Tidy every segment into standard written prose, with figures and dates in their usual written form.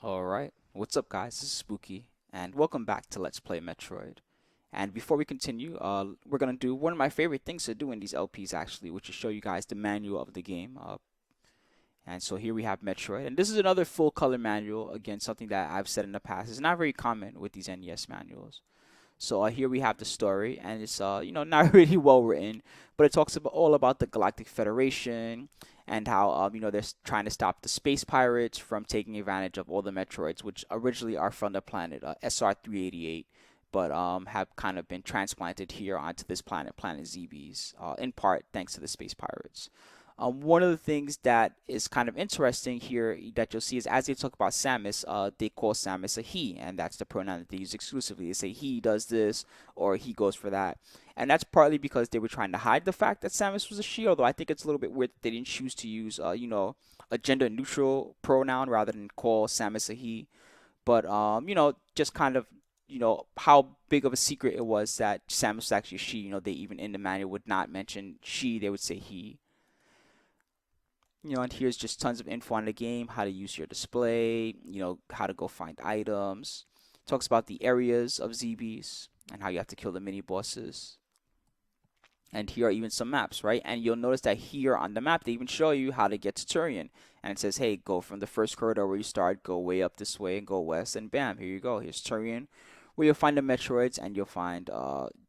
Alright, what's up guys, this is Spooky, and welcome back to Let's Play Metroid. And before we continue, we're going to do one of my favorite things to do in these LPs actually, which is show you guys the manual of the game. And so here we have Metroid, and this is another full color manual, again something that I've said in the past is not very common with these NES manuals. So here we have the story, and it's not really well written, but it talks about all about the Galactic Federation and how they're trying to stop the space pirates from taking advantage of all the Metroids, which originally are from the planet SR-388, but have kind of been transplanted here onto this planet, Planet ZBs, in part thanks to the space pirates. One of the things that is kind of interesting here that you'll see is as they talk about Samus, they call Samus a he, and that's the pronoun that they use exclusively. They say he does this or he goes for that. And that's partly because they were trying to hide the fact that Samus was a she, although I think it's a little bit weird that they didn't choose to use, a gender neutral pronoun rather than call Samus a he. But, just kind of, how big of a secret it was that Samus was actually a she. They even in the manual would not mention she, they would say he. And here's just tons of info on the game, how to use your display, how to go find items. Talks about the areas of ZBs and how you have to kill the mini bosses. And here are even some maps, right? And you'll notice that here on the map, they even show you how to get to Tourian. And it says, hey, go from the first corridor where you start, go way up this way and go west, and bam, here you go. Here's Tourian, where you'll find the Metroids and you'll find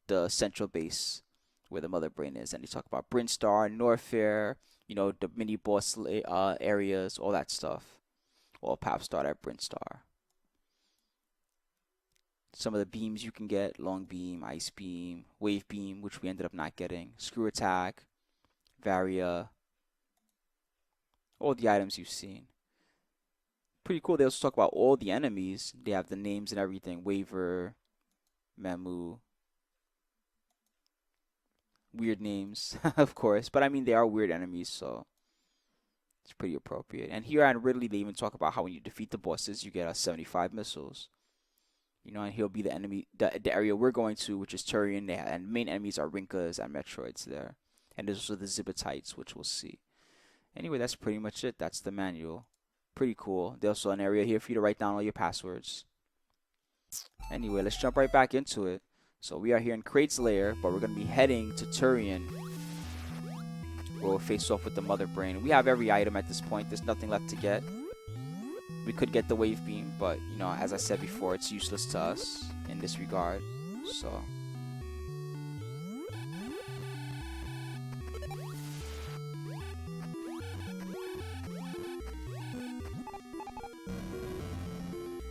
the central base where the Mother Brain is. And they talk about Brinstar, Norfair, the mini boss areas, all that stuff. All paths start at Brinstar. Some of the beams you can get: long beam, ice beam, wave beam, which we ended up not getting, screw attack, varia, all the items you've seen. Pretty cool. They also talk about all the enemies. They have the names and everything: Waver, Memu. Weird names, of course, but I mean they are weird enemies, so it's pretty appropriate. And here on Ridley, they even talk about how when you defeat the bosses, you get 75 missiles. And he'll be the enemy, the area we're going to, which is Tourian, and main enemies are Rinkas and Metroids there. And there's also the Zibatites, which we'll see. Anyway, that's pretty much it. That's the manual. Pretty cool. There's also an area here for you to write down all your passwords. Anyway, let's jump right back into it. So we are here in Kraid's lair, but we're going to be heading to Tourian, where we'll face off with the Mother Brain. We have every item at this point. There's nothing left to get. We could get the wave beam, but as I said before, it's useless to us in this regard. So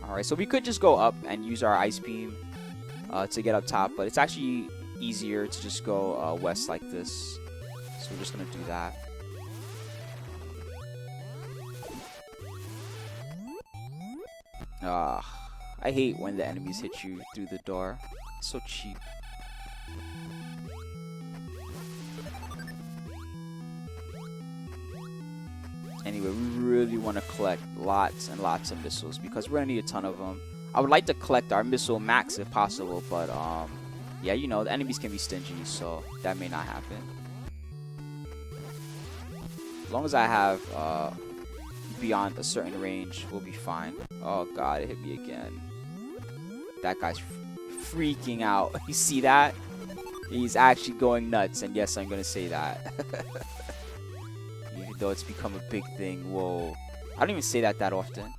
alright, so we could just go up and use our ice beam to get up top, but it's actually easier to just go west like this. So we're just gonna do that. I hate when the enemies hit you through the door. It's so cheap. Anyway, we really want to collect lots and lots of missiles because we're gonna need a ton of them. I would like to collect our missile max if possible, but yeah, the enemies can be stingy, so that may not happen. As long as I have beyond a certain range, we'll be fine. Oh god, it hit me again. That guy's freaking out. You see that? He's actually going nuts, and yes, I'm gonna say that. Even though it's become a big thing. Whoa. I don't even say that often.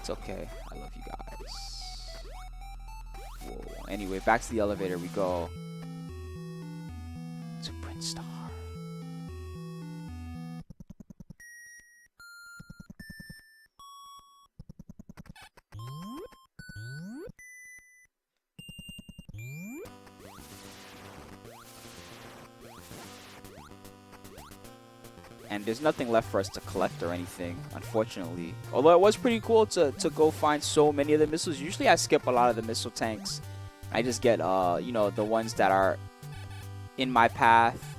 It's okay. I love you guys. Whoa. Anyway, back to the elevator we go. To Brinstar. And there's nothing left for us to collect or anything, unfortunately. Although it was pretty cool to go find so many of the missiles. Usually I skip a lot of the missile tanks. I just get, the ones that are in my path.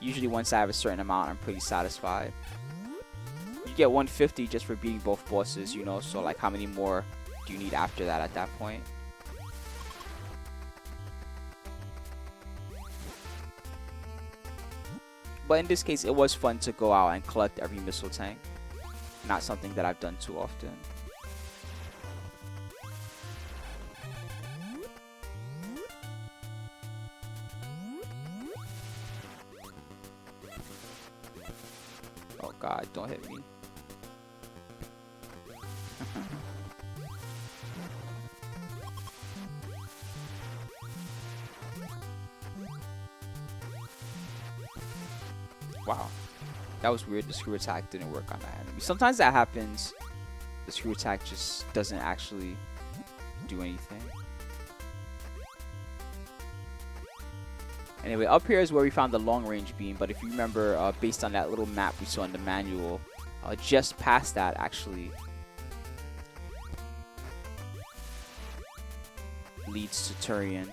Usually once I have a certain amount, I'm pretty satisfied. You get 150 just for beating both bosses, so like how many more do you need after that at that point? But in this case, it was fun to go out and collect every missile tank. Not something that I've done too often. Oh god, don't hit me. Wow. That was weird. The screw attack didn't work on that enemy. Sometimes that happens. The screw attack just doesn't actually do anything. Anyway, up here is where we found the long range beam. But if you remember, based on that little map we saw in the manual, just past that actually leads to Tourian.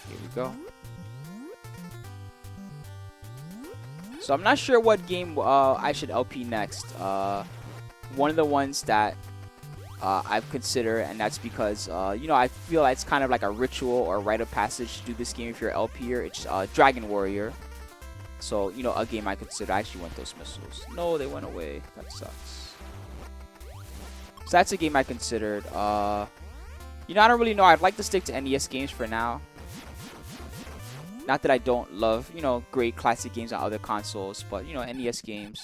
Here we go. So I'm not sure what game I should LP next. One of the ones that I've considered, and that's because you know, I feel like it's kind of like a ritual or rite of passage to do this game if you're LPer. It's Dragon Warrior. So you know, a game I consider. I actually want those missiles. No, they went away. That sucks. So that's a game I considered. You know, I don't really know. I'd like to stick to NES games for now. Not that I don't love, you know, great classic games on other consoles, but, you know, NES games,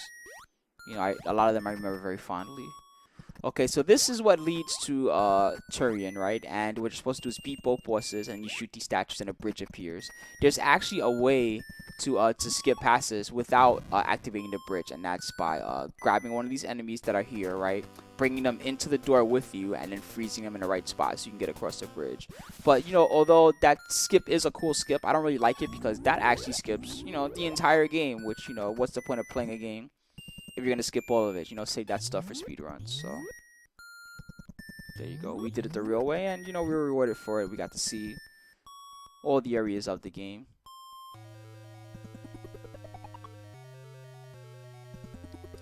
you know, a lot of them I remember very fondly. Okay, so this is what leads to Tourian, right? And what you're supposed to do is beat both bosses, and you shoot these statues, and a bridge appears. There's actually a way to skip passes without activating the bridge, and that's by grabbing one of these enemies that are here, right? Bringing them into the door with you, and then freezing them in the right spot so you can get across the bridge. But, you know, although that skip is a cool skip, I don't really like it because that actually skips, you know, the entire game, which, you know, what's the point of playing a game if you're going to skip all of it? You know, save that stuff for speedruns. So, there you go. We did it the real way, and, you know, we were rewarded for it. We got to see all the areas of the game.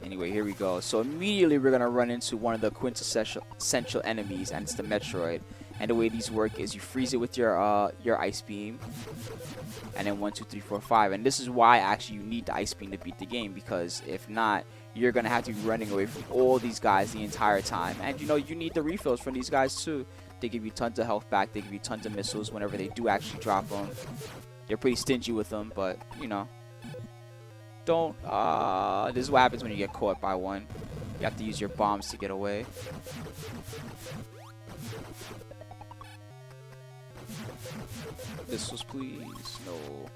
Anyway, here we go. So immediately we're gonna run into one of the quintessential enemies, and it's the Metroid. And the way these work is you freeze it with your ice beam, and then 1, 2, 3, 4, 5. And this is why actually you need the ice beam to beat the game, because if not, you're gonna have to be running away from all these guys the entire time. And you know, you need the refills from these guys too. They give you tons of health back. They give you tons of missiles whenever they do actually drop them. They're pretty stingy with them, but you know. Don't, this is what happens when you get caught by one. You have to use your bombs to get away. Missiles, please. No.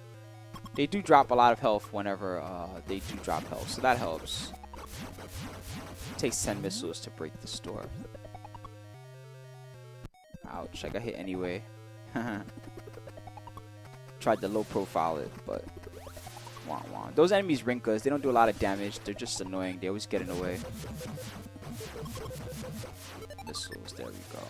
They do drop a lot of health whenever they do drop health, so that helps. It takes 10 missiles to break this door. Ouch, I got hit anyway. Tried to low profile it, but wah, wah. Those enemies Rinkas, they don't do a lot of damage. They're just annoying. They always get in the way. Missiles, there we go.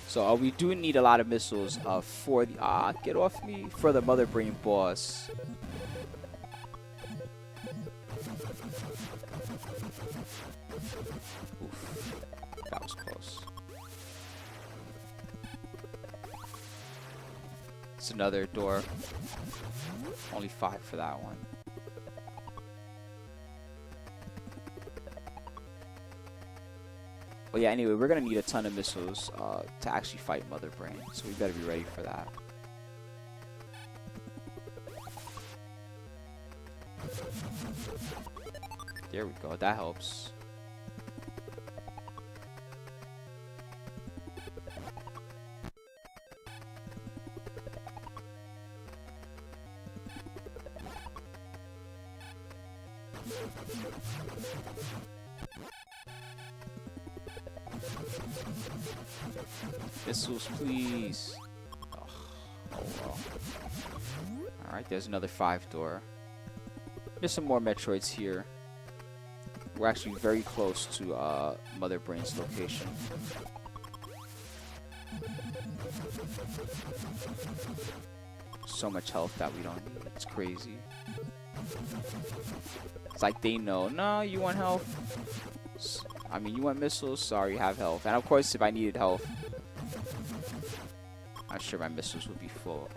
So we do need a lot of missiles for the get off me, for the Mother Brain boss. Oof, that was close. It's another door. Only 5 for that one. But yeah, anyway, we're gonna need a ton of missiles to actually fight Mother Brain, so we better be ready for that. There we go, that helps. Missiles, please. Oh well. Alright, there's another 5 door. There's some more Metroids here. We're actually very close to Mother Brain's location. So much health that we don't need. It's crazy. It's like they know. No, you want health? I mean, you want missiles? Sorry, you have health. And of course, if I needed health, I'm sure my missiles would be full.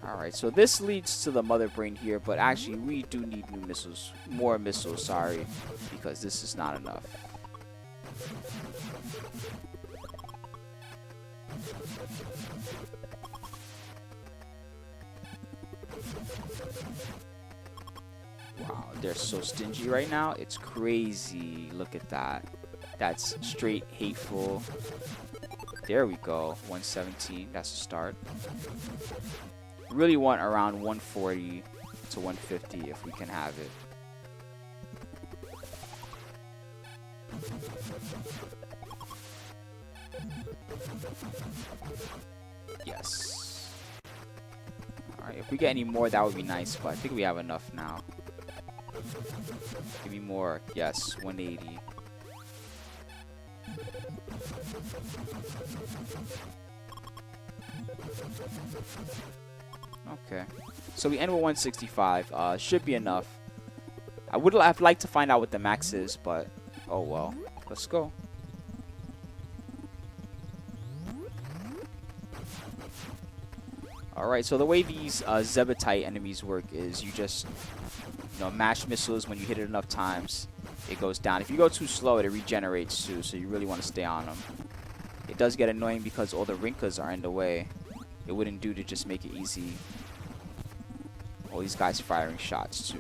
Alright, so this leads to the mother brain here, but actually we do need new missiles. More missiles, sorry, because this is not enough. Wow, they're so stingy right now. It's crazy. Look at that. That's straight hateful. There we go. 117. That's a start. Really want around 140 to 150 if we can have it. Yes. Alright, if we get any more, that would be nice, but I think we have enough now. Give me more. Yes, 180. Okay, so we end with 165. Should be enough. I would have liked to find out what the max is, but oh well. Let's go. Alright, so the way these Zebetite enemies work is you just, mash missiles. When you hit it enough times, it goes down. If you go too slow, it regenerates too, so you really want to stay on them. It does get annoying because all the Rinkas are in the way. It wouldn't do to just make it easy. All these guys firing shots too.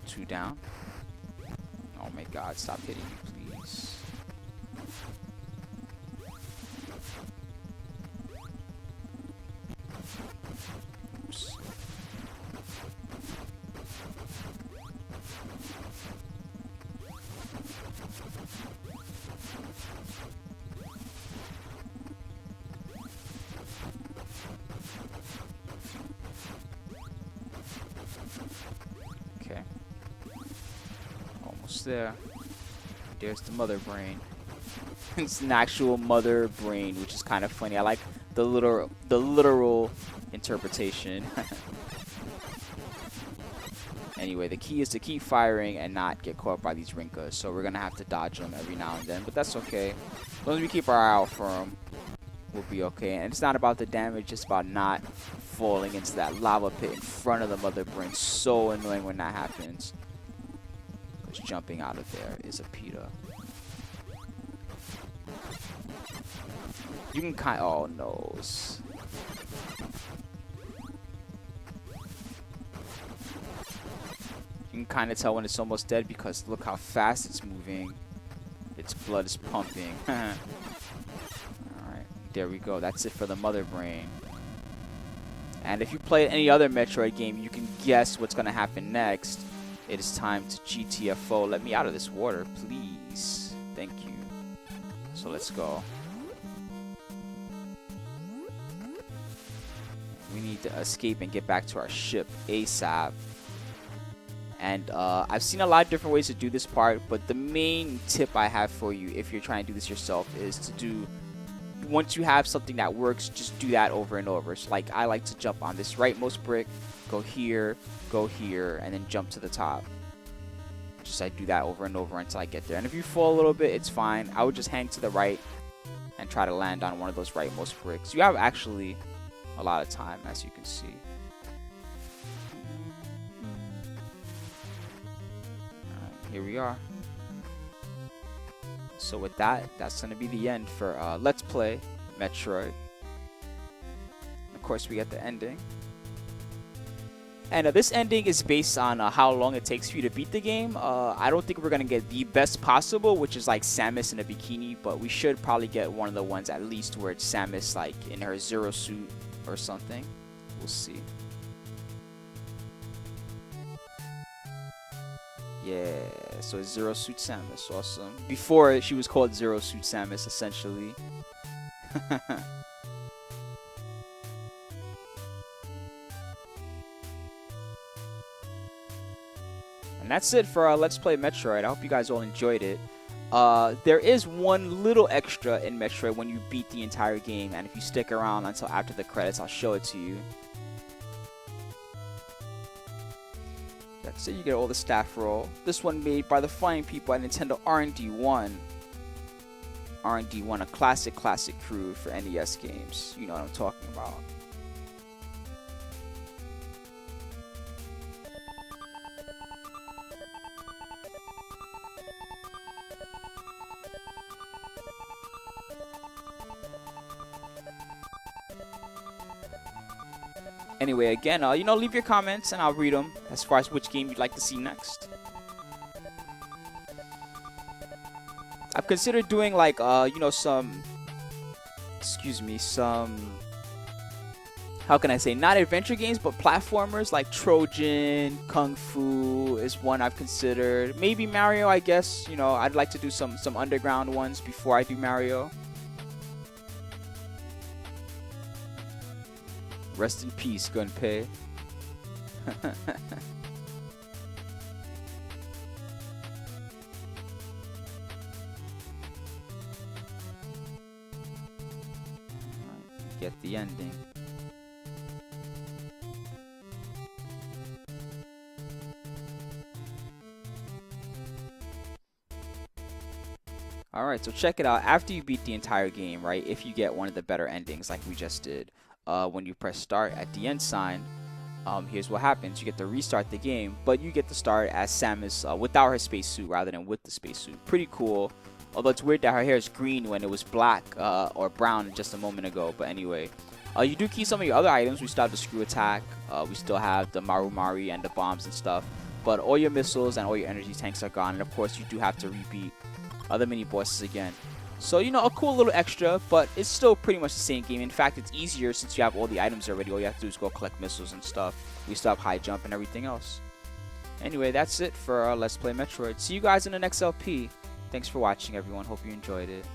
Two down. Oh my god, stop hitting me, please. Oops. Okay. Almost there. There's the mother brain. It's an actual mother brain, which is kind of funny. I like the literal interpretation. Anyway, the key is to keep firing and not get caught by these Rinkas. So we're gonna have to dodge them every now and then, but that's okay. As long as we keep our eye out for them, we'll be okay. And it's not about the damage; it's about not falling into that lava pit in front of the mother brain. So annoying when that happens. Because jumping out of there is a pita. You can oh no. You can kind of tell when it's almost dead because look how fast it's moving. Its blood is pumping. Alright, there we go. That's it for the mother brain. And if you play any other Metroid game, you can guess what's going to happen next. It is time to GTFO. Let me out of this water, please. Thank you. So let's go. We need to escape and get back to our ship ASAP. And I've seen a lot of different ways to do this part, but the main tip I have for you if you're trying to do this yourself is to do, once you have something that works, just do that over and over. So like I like to jump on this rightmost brick, go here, and then jump to the top. Just I do that over and over until I get there. And if you fall a little bit, it's fine. I would just hang to the right and try to land on one of those rightmost bricks. You have actually a lot of time, as you can see. Here we are. So with that, that's going to be the end for Let's Play Metroid. Of course, we get the ending. And this ending is based on how long it takes for you to beat the game. I don't think we're going to get the best possible, which is like Samus in a bikini, but we should probably get one of the ones at least where it's Samus like in her Zero suit or something. We'll see. Yeah, so it's Zero Suit Samus, awesome. Before, she was called Zero Suit Samus, essentially. And that's it for Let's Play Metroid. I hope you guys all enjoyed it. There is one little extra in Metroid when you beat the entire game, and if you stick around until after the credits, I'll show it to you. So you get all the staff roll. This one made by the fine people at Nintendo R&D1. R&D1, a classic crew for NES games. You know what I'm talking about. Anyway, again, you know, leave your comments and I'll read them as far as which game you'd like to see next. I've considered doing like, you know, some, how can I say, not adventure games, but platformers like Trojan, Kung Fu is one I've considered. Maybe Mario, I guess. You know, I'd like to do some underground ones before I do Mario. Rest in peace, Gunpei. Get the ending. Alright, so check it out. After you beat the entire game, right, if you get one of the better endings like we just did, when you press start at the end sign, here's what happens. You get to restart the game, but you get to start as Samus without her spacesuit rather than with the spacesuit. Pretty cool. Although it's weird that her hair is green when it was black or brown just a moment ago. But anyway, you do keep some of your other items. We still have the screw attack. We still have the Marumari and the bombs and stuff. But all your missiles and all your energy tanks are gone. And of course, you do have to repeat other mini bosses again. So, you know, a cool little extra, but it's still pretty much the same game. In fact, it's easier since you have all the items already. All you have to do is go collect missiles and stuff. We still have high jump and everything else. Anyway, that's it for Let's Play Metroid. See you guys in the next LP. Thanks for watching, everyone. Hope you enjoyed it.